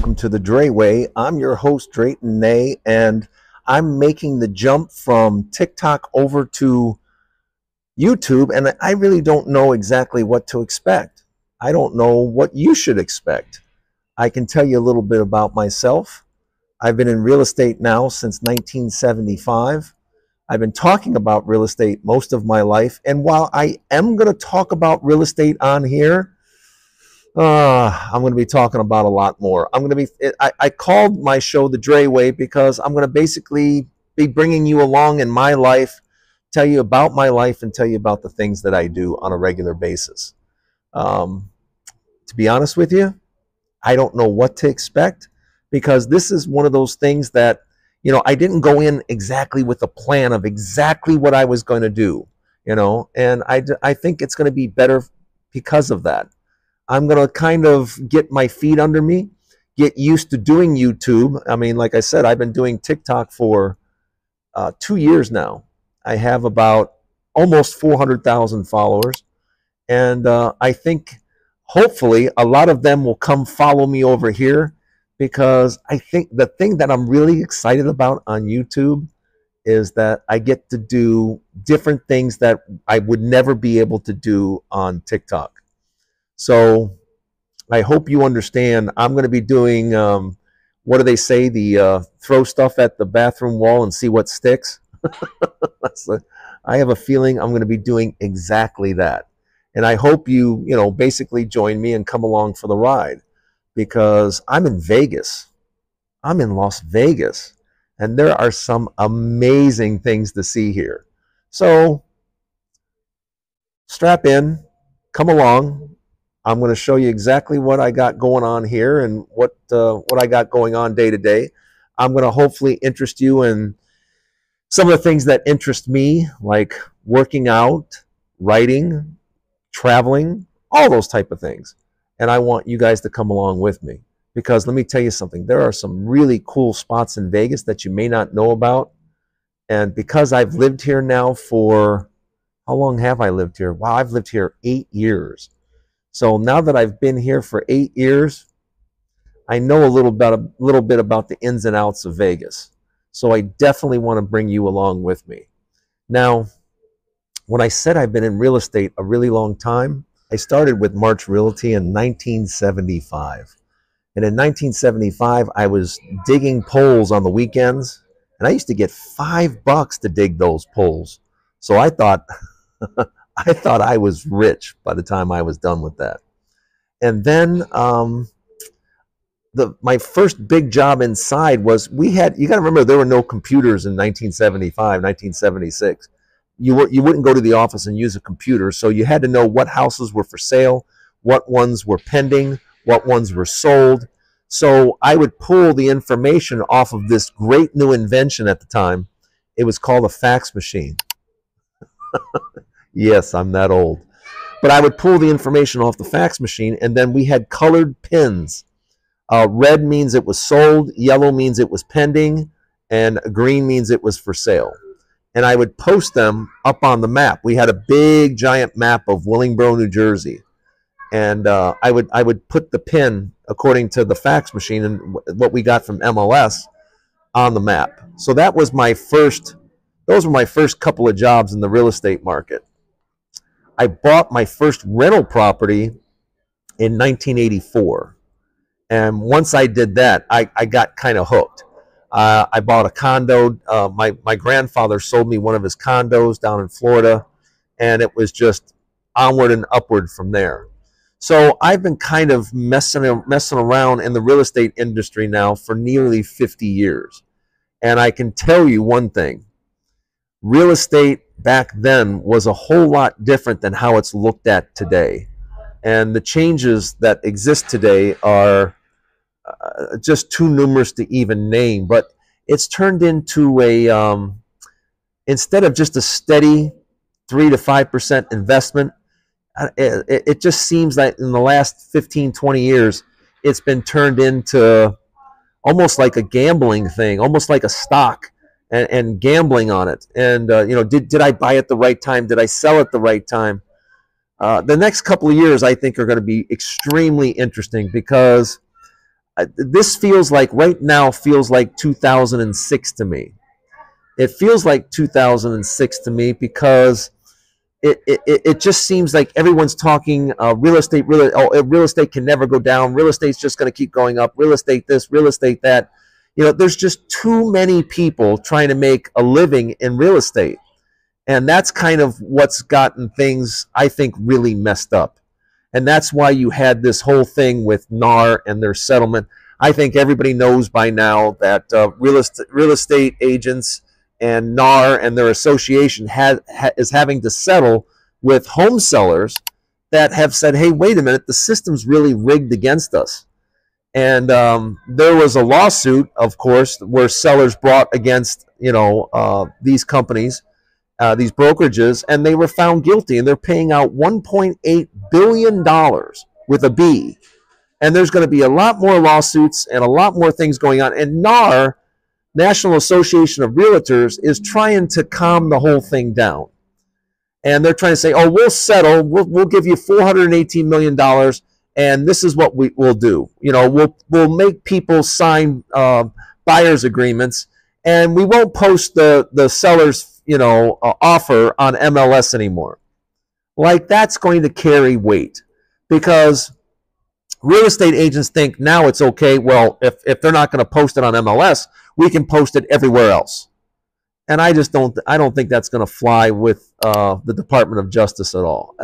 welcome to the Dray Way. I'm your host, Drayton, and I'm making the jump from TikTok over to YouTube, and I really don't know exactly what to expect. I don't know what you should expect. I can tell you a little bit about myself. I've been in real estate now since 1975. I've been talking about real estate most of my life, and while I am going to talk about real estate on here, I'm going to be talking about a lot more. I called my show The Dray Way because I'm going to basically be bringing you along in my life, tell you about my life, and tell you about the things that I do on a regular basis. To be honest with you, I don't know what to expect, because this is one of those things that, you know, I didn't go in exactly with a plan of exactly what I was going to do, you know, and I think it's going to be better because of that. I'm going to kind of get my feet under me, get used to doing YouTube. I mean, like I said, I've been doing TikTok for 2 years now. I have about almost 400,000 followers. And I think hopefully a lot of them will come follow me over here, because I think the thing that I'm really excited about on YouTube is that I get to do different things that I would never be able to do on TikTok. So I hope you understand. I'm going to be doing, what do they say, the throw stuff at the bathroom wall and see what sticks. I have a feeling I'm going to be doing exactly that. And I hope you basically join me and come along for the ride, because I'm in Vegas. I'm in Las Vegas, and there are some amazing things to see here. So strap in, come along. I'm going to show you exactly what I got going on here and what I got going on day to day. I'm going to hopefully interest you in some of the things that interest me, like working out, writing, traveling, all those type of things. And I want you guys to come along with me, because let me tell you something. There are some really cool spots in Vegas that you may not know about. And because I've lived here now for, how long have I lived here? Wow, I've lived here 8 years. So now that I've been here for 8 years, I know a little bit about the ins and outs of Vegas. So I definitely want to bring you along with me. Now, when I said I've been in real estate a really long time, I started with March Realty in 1975. And in 1975, I was digging poles on the weekends, and I used to get $5 to dig those poles. So I thought I was rich by the time I was done with that. And then my first big job inside was, you got to remember, there were no computers in 1975, 1976. You wouldn't go to the office and use a computer, so you had to know what houses were for sale, what ones were pending, what ones were sold. So I would pull the information off of this great new invention at the time. It was called a fax machine. Yes, I'm that old. But I would pull the information off the fax machine, and then we had colored pins. Red means it was sold, yellow means it was pending, and green means it was for sale. And I would post them up on the map. We had a big, giant map of Willingboro, New Jersey. And I would put the pin, according to the fax machine and what we got from MLS, on the map. So that was those were my first couple of jobs in the real estate market. I bought my first rental property in 1984. And once I did that, I got kind of hooked. I bought a condo. My grandfather sold me one of his condos down in Florida, and it was just onward and upward from there. So I've been kind of messing around in the real estate industry now for nearly 50 years. And I can tell you one thing. Real estate back then was a whole lot different than how it's looked at today. And the changes that exist today are just too numerous to even name. But it's turned into instead of just a steady 3 to 5% investment, it just seems like in the last 15, 20 years, it's been turned into almost like a gambling thing, almost like a stock. And gambling on it. And, did I buy at the right time? Did I sell at the right time? The next couple of years, I think, are going to be extremely interesting, because This feels like, right now, feels like 2006 to me. It feels like 2006 to me because it just seems like everyone's talking real estate. Real estate can never go down. Real estate's just going to keep going up. Real estate this, real estate that. You know, there's just too many people trying to make a living in real estate. And that's kind of what's gotten things, I think, really messed up. And that's why you had this whole thing with NAR and their settlement. I think everybody knows by now that real estate agents and NAR and their association is having to settle with home sellers that have said, hey, wait a minute, the system's really rigged against us. And there was a lawsuit, of course, where sellers brought against, these companies, these brokerages, and they were found guilty, and they're paying out $1.8 billion with a B. And there's going to be a lot more lawsuits and a lot more things going on. And NAR, National Association of Realtors, is trying to calm the whole thing down. And they're trying to say, oh, we'll settle. We'll give you $418 million, and this is what we'll do. We'll make people sign buyer's agreements, and we won't post the seller's offer on MLS anymore. Like, that's going to carry weight, because real estate agents think now it's okay. Well, if they're not going to post it on MLS, we can post it everywhere else. And I don't think that's going to fly with the Department of Justice at all.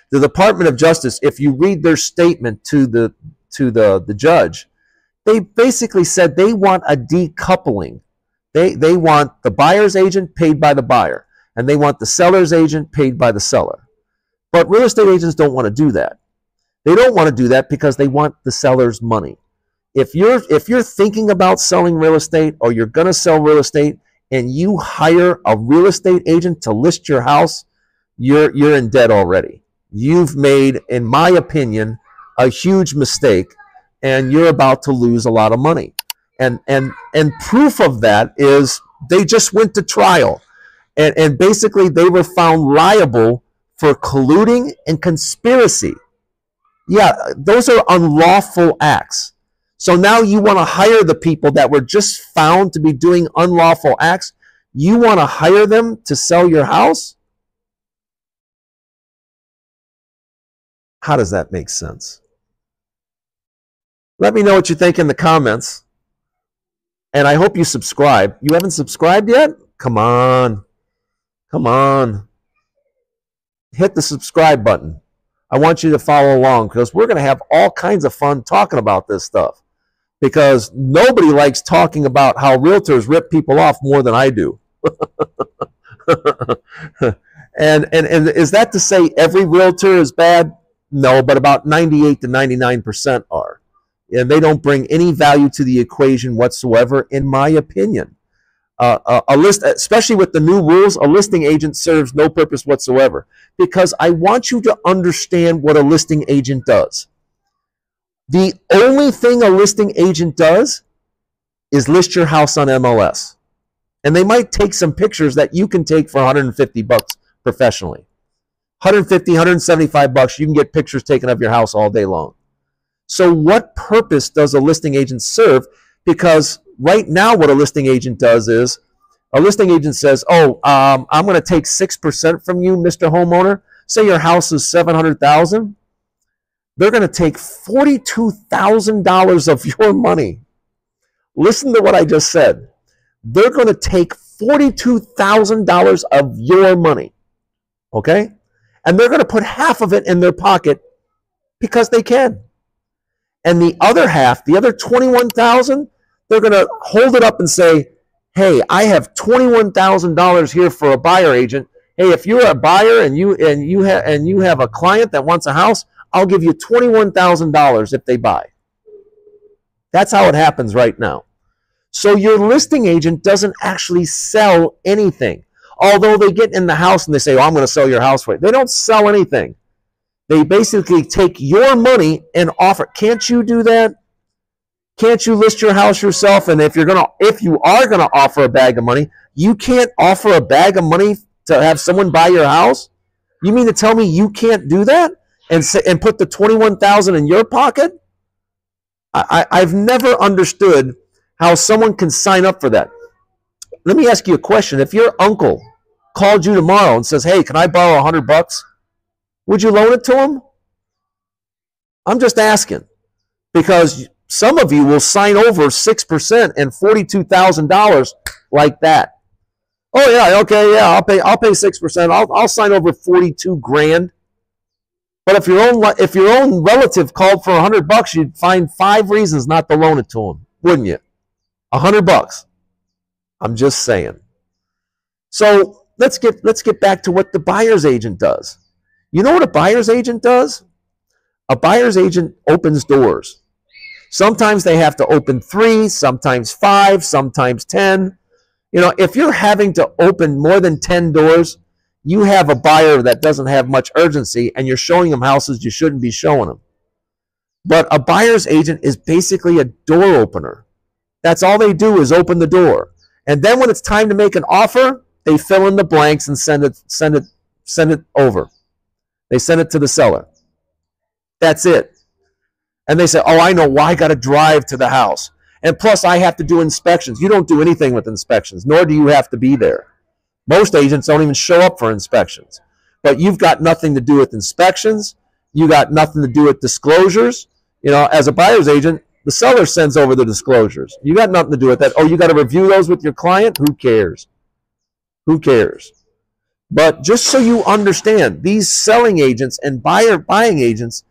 The Department of Justice, if you read their statement to the judge, they basically said they want a decoupling. They want the buyer's agent paid by the buyer, and they want the seller's agent paid by the seller. But real estate agents don't want to do that. They don't want to do that because they want the seller's money. If you're thinking about selling real estate, or you're going to sell real estate, and you hire a real estate agent to list your house, you're in debt already. You've made, in my opinion, a huge mistake, and you're about to lose a lot of money. And proof of that is they just went to trial, and basically they were found liable for colluding and conspiracy. Yeah, those are unlawful acts. So now you want to hire the people that were just found to be doing unlawful acts. You want to hire them to sell your house? How does that make sense? Let me know what you think in the comments. And I hope you subscribe. You haven't subscribed yet? Come on. Come on. Hit the subscribe button. I want you to follow along, because we're going to have all kinds of fun talking about this stuff. Because nobody likes talking about how realtors rip people off more than I do. and is that to say every realtor is bad? No, but about 98 to 99% are. And they don't bring any value to the equation whatsoever, in my opinion. Especially with the new rules, a listing agent serves no purpose whatsoever. Because I want you to understand what a listing agent does. The only thing a listing agent does is list your house on MLS. And they might take some pictures that you can take for $150 professionally. $150, $175, you can get pictures taken of your house all day long. So what purpose does a listing agent serve? Because right now what a listing agent does is, a listing agent says, oh, I'm going to take 6% from you, Mr. Homeowner. Say your house is $700,000. They're going to take $42,000 of your money. Listen to what I just said. They're going to take $42,000 of your money. Okay? And they're going to put half of it in their pocket because they can. And the other half, the other $21,000, they're going to hold it up and say, hey, I have $21,000 here for a buyer agent. Hey, if you're a buyer and you have a client that wants a house, I'll give you $21,000 if they buy. That's how it happens right now. So your listing agent doesn't actually sell anything. Although they get in the house and they say, oh, I'm going to sell your house for you. They don't sell anything. They basically take your money and offer. Can't you do that? Can't you list your house yourself? And if you are gonna offer a bag of money, you can't offer a bag of money to have someone buy your house? You mean to tell me you can't do that and put the $21,000 in your pocket? I've never understood how someone can sign up for that. Let me ask you a question. If your uncle called you tomorrow and says, hey, can I borrow $100? Would you loan it to him? I'm just asking, because some of you will sign over 6% and $42,000 like that. Oh yeah, okay, yeah, I'll pay 6%. I'll sign over 42 grand. But if your own relative called for $100, you'd find 5 reasons not to loan it to him, wouldn't you? $100. I'm just saying. So let's get back to what the buyer's agent does. You know what a buyer's agent does? A buyer's agent opens doors. Sometimes they have to open 3, sometimes 5, sometimes 10. You know, if you're having to open more than 10 doors, you have a buyer that doesn't have much urgency and you're showing them houses you shouldn't be showing them. But a buyer's agent is basically a door opener. That's all they do is open the door. And then when it's time to make an offer, they fill in the blanks and send it over. They send it to the seller. That's it. And they say, oh, I know why I got to drive to the house. And plus, I have to do inspections. You don't do anything with inspections, nor do you have to be there. Most agents don't even show up for inspections. But you've got nothing to do with inspections. You got nothing to do with disclosures. You know, as a buyer's agent, the seller sends over the disclosures. You got nothing to do with that. Oh, you got to review those with your client? Who cares? Who cares? But just so you understand, these selling agents and buying agents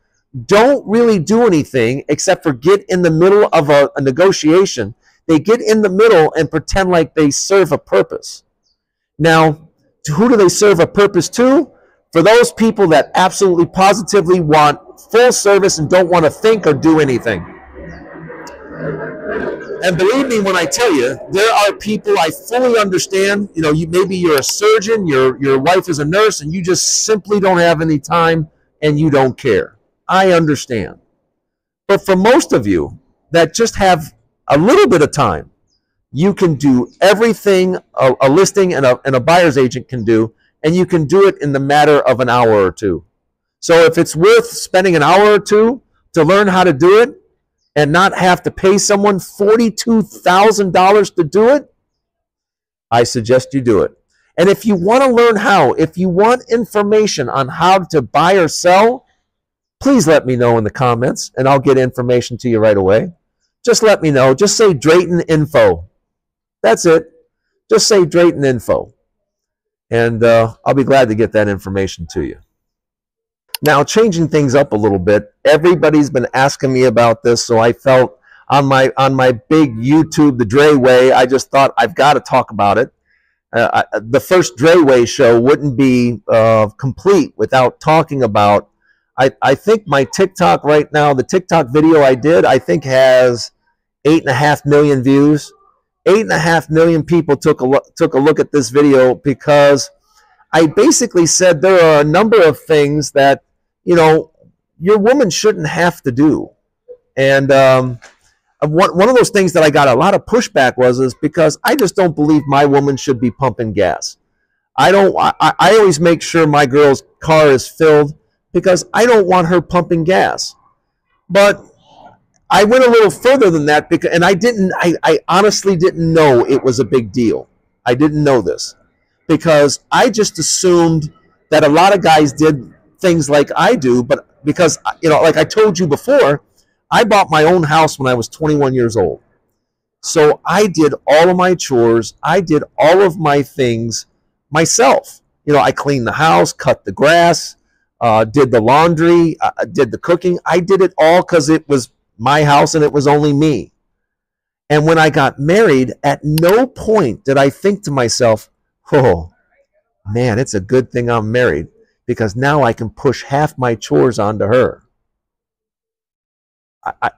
don't really do anything except for get in the middle of a negotiation. They get in the middle and pretend like they serve a purpose. Now, who do they serve a purpose to? For those people that absolutely positively want full service and don't want to think or do anything. And believe me when I tell you, there are people I fully understand. You know, maybe you're a surgeon, your wife is a nurse, and you just simply don't have any time and you don't care. I understand. But for most of you that just have a little bit of time, you can do everything a listing and a buyer's agent can do, and you can do it in the matter of an hour or two. So if it's worth spending an hour or two to learn how to do it and not have to pay someone $42,000 to do it, I suggest you do it. And if you want to learn how, if you want information on how to buy or sell, please let me know in the comments, and I'll get information to you right away. Just let me know. Just say Drayton Info. That's it. Just say Drayton Info. And I'll be glad to get that information to you. Now, changing things up a little bit, everybody's been asking me about this, so I felt on my big YouTube, the Dray Way, I just thought I've got to talk about it. The first Dray Way show wouldn't be complete without talking about. I think my TikTok right now, the TikTok video I did, I think has 8.5 million views. 8.5 million people took a look at this video because I basically said there are a number of things that, you know, your woman shouldn't have to do. And one of those things that I got a lot of pushback is because I just don't believe my woman should be pumping gas. I always make sure my girl's car is filled because I don't want her pumping gas. But I went a little further than that because, and I honestly didn't know it was a big deal. I didn't know this because I just assumed that a lot of guys did things like I do, but because, you know, like I told you before, I bought my own house when I was 21 years old. So I did all of my chores. I did all of my things myself. You know, I cleaned the house, cut the grass, did the laundry, did the cooking. I did it all because it was my house and it was only me. And when I got married, at no point did I think to myself, oh, man, it's a good thing I'm married because now I can push half my chores onto her.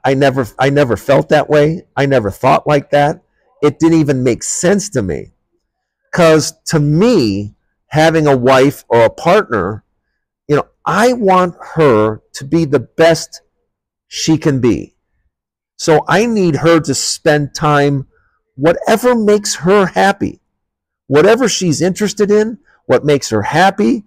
I never felt that way. I never thought like that. It didn't even make sense to me. Because to me, having a wife or a partner, you know, I want her to be the best she can be. So I need her to spend time, whatever makes her happy, whatever she's interested in, what makes her happy.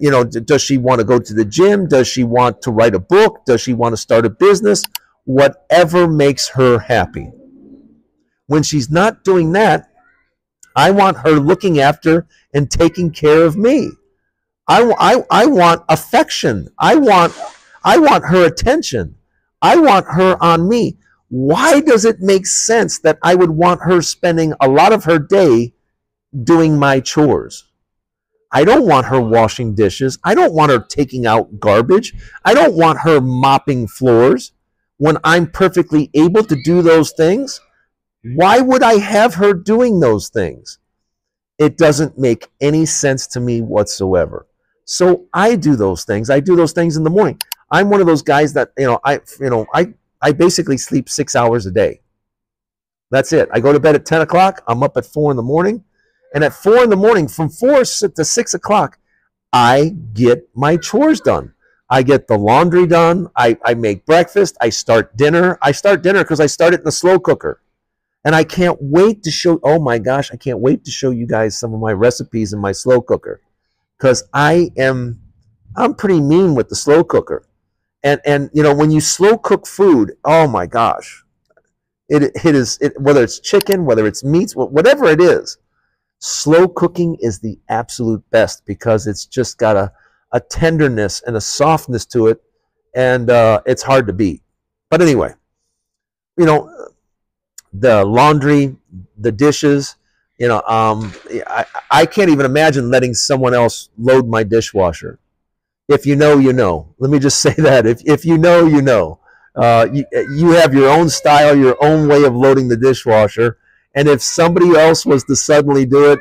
You know, does she want to go to the gym? Does she want to write a book? Does she want to start a business? whatever makes her happy. When she's not doing that, I want her looking after and taking care of me. I want affection. I want her attention. I want her on me. Why does it make sense that I would want her spending a lot of her day doing my chores? I don't want her washing dishes. I don't want her taking out garbage. I don't want her mopping floors when I'm perfectly able to do those things. Why would I have her doing those things? It doesn't make any sense to me whatsoever. So I do those things. I do those things in the morning. I'm one of those guys that, I basically sleep 6 hours a day. That's it. I go to bed at 10 o'clock. I'm up at 4 in the morning. And at 4 in the morning, from 4 to 6 o'clock, I get my chores done. I get the laundry done. I make breakfast. I start dinner. I start dinner because I start it in the slow cooker. And I can't wait to show, oh my gosh, I can't wait to show you guys some of my recipes in my slow cooker. Because I'm pretty mean with the slow cooker. And when you slow cook food, oh my gosh, it is whether it's chicken, whether it's meats, whatever it is, slow cooking is the absolute best because it's just got a tenderness and a softness to it, and it's hard to beat. But anyway, the laundry, the dishes, I can't even imagine letting someone else load my dishwasher. If you know, you know. Let me just say that. If you know, you know. You have your own style, your own way of loading the dishwasher. And if somebody else was to suddenly do it,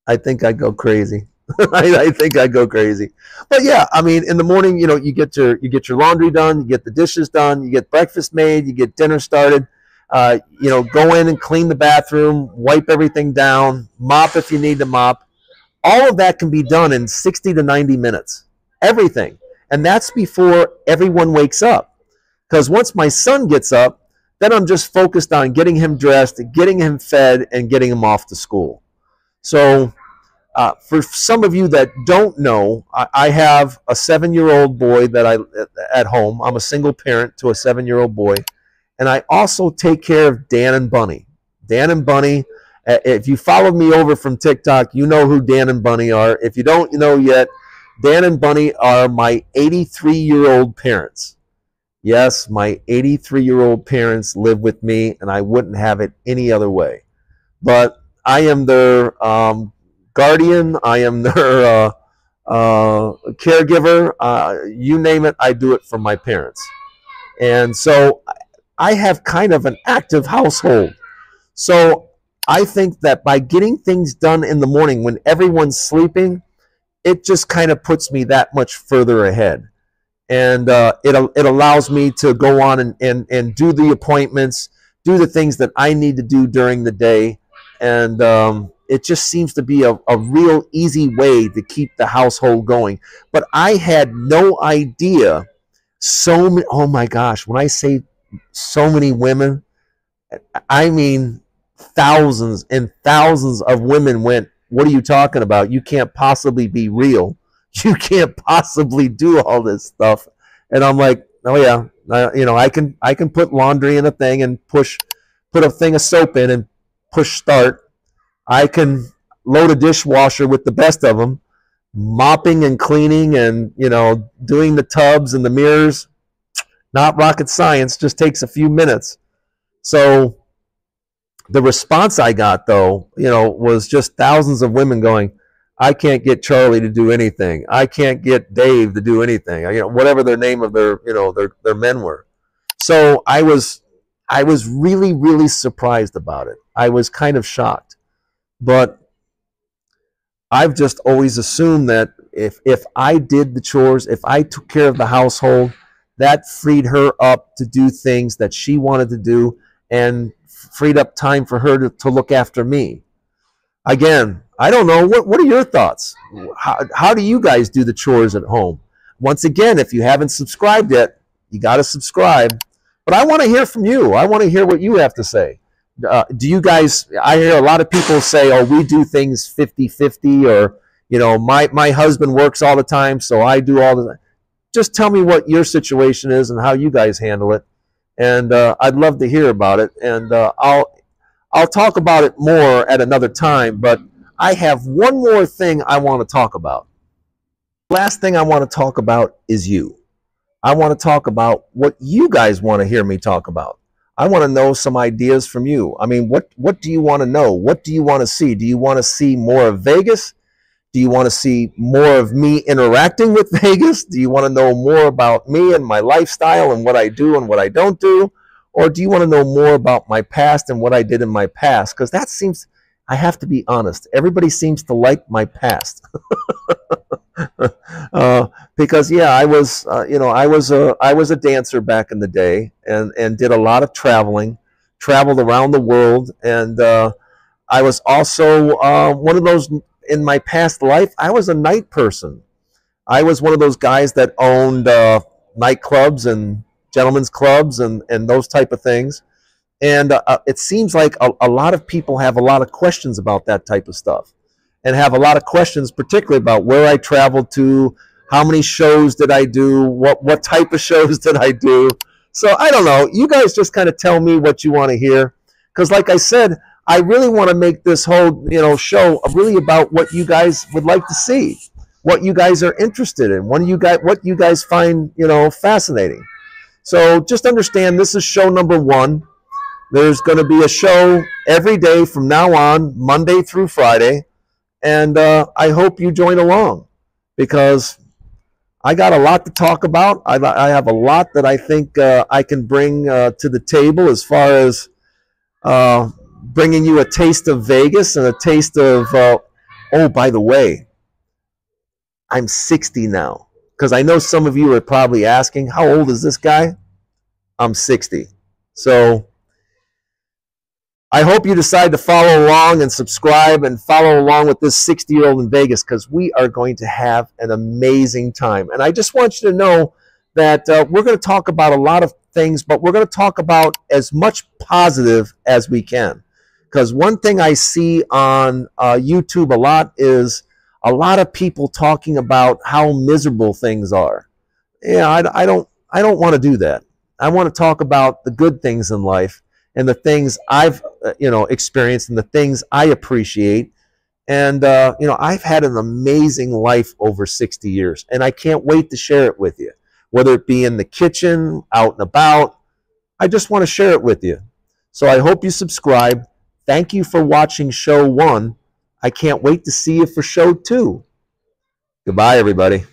I think I'd go crazy. I think I'd go crazy. But yeah, I mean, in the morning, you get your laundry done, you get the dishes done, you get breakfast made, you get dinner started. Go in and clean the bathroom, wipe everything down, mop if you need to mop. All of that can be done in 60 to 90 minutes. Everything. And that's before everyone wakes up. Because once my son gets up, then I'm just focused on getting him dressed, getting him fed, and getting him off to school. So for some of you that don't know, I have a 7-year-old boy at home. I'm a single parent to a 7-year-old boy. And I also take care of Dan and Bunny. Dan and Bunny, if you followed me over from TikTok, you know who Dan and Bunny are. If you don't know yet, Dan and Bunny are my 83-year-old parents. Yes, my 83-year-old parents live with me, and I wouldn't have it any other way. But I am their guardian. I am their caregiver. You name it, I do it for my parents. And so I have kind of an active household. So I think that by getting things done in the morning when everyone's sleeping, it just kind of puts me that much further ahead. And it allows me to go on and do the appointments, do the things that I need to do during the day. And it just seems to be a real easy way to keep the household going. But I had no idea oh my gosh, when I say so many women, I mean thousands and thousands of women went, what are you talking about? You can't possibly be real. You can't possibly do all this stuff. And I'm like, oh yeah, I can put laundry in a thing and put a thing of soap in and push start. I can load a dishwasher with the best of them, mopping and cleaning and doing the tubs and the mirrors. Not rocket science, just takes a few minutes. So the response I got, though, was just thousands of women going, I can't get Charlie to do anything. I can't get Dave to do anything. Whatever their name of their men were. So I was really, really surprised about it. I was kind of shocked. But I've just always assumed that if I did the chores, if I took care of the household, that freed her up to do things that she wanted to do and freed up time for her to look after me. Again, I don't know. What are your thoughts? How do you guys do the chores at home? Once again, if you haven't subscribed yet, you got to subscribe. But I want to hear from you. I want to hear what you have to say. Do you guys, I hear a lot of people say, oh, we do things 50-50, or, my husband works all the time, so I do all the time. just tell me what your situation is and how you guys handle it, and I'd love to hear about it. And I'll talk about it more at another time. But I have one more thing I want to talk about. Last thing I want to talk about is you. I want to talk about what you guys want to hear me talk about. I want to know some ideas from you. I mean, what do you want to know? What do you want to see? Do you want to see more of Vegas? Do you want to see more of me interacting with Vegas? Do you want to know more about me and my lifestyle and what I do and what I don't do? Or do you want to know more about my past and what I did in my past? Because that seems, I have to be honest, everybody seems to like my past. Because yeah, I was, I was a dancer back in the day, and did a lot of traveling, traveled around the world, and I was also one of those in my past life. I was a night person. I was one of those guys that owned nightclubs and gentlemen's clubs and those type of things. And it seems like a lot of people have a lot of questions about that type of stuff, and have a lot of questions, particularly about where I traveled to, how many shows did I do, what type of shows did I do. So I don't know. You guys just kind of tell me what you want to hear, because like I said, I really want to make this whole show really about what you guys would like to see, what you guys are interested in, what you guys find fascinating. So just understand, this is show number 1. There's going to be a show every day from now on, Monday through Friday. And I hope you join along, because I got a lot to talk about. I have a lot that I think I can bring to the table, as far as bringing you a taste of Vegas and a taste of, oh, by the way, I'm 60 now. Because I know some of you are probably asking, how old is this guy? I'm 60. So I hope you decide to follow along and subscribe and follow along with this 60-year-old in Vegas, because we are going to have an amazing time. And I just want you to know that we're going to talk about a lot of things, but we're going to talk about as much positive as we can. Because one thing I see on YouTube a lot is a lot of people talking about how miserable things are. Yeah, I don't want to do that. I want to talk about the good things in life, and the things I've experienced, and the things I appreciate. And I've had an amazing life over 60 years, and I can't wait to share it with you, whether it be in the kitchen, out and about. I just want to share it with you. So I hope you subscribe. Thank you for watching show 1. I can't wait to see you for show 2. Goodbye, everybody.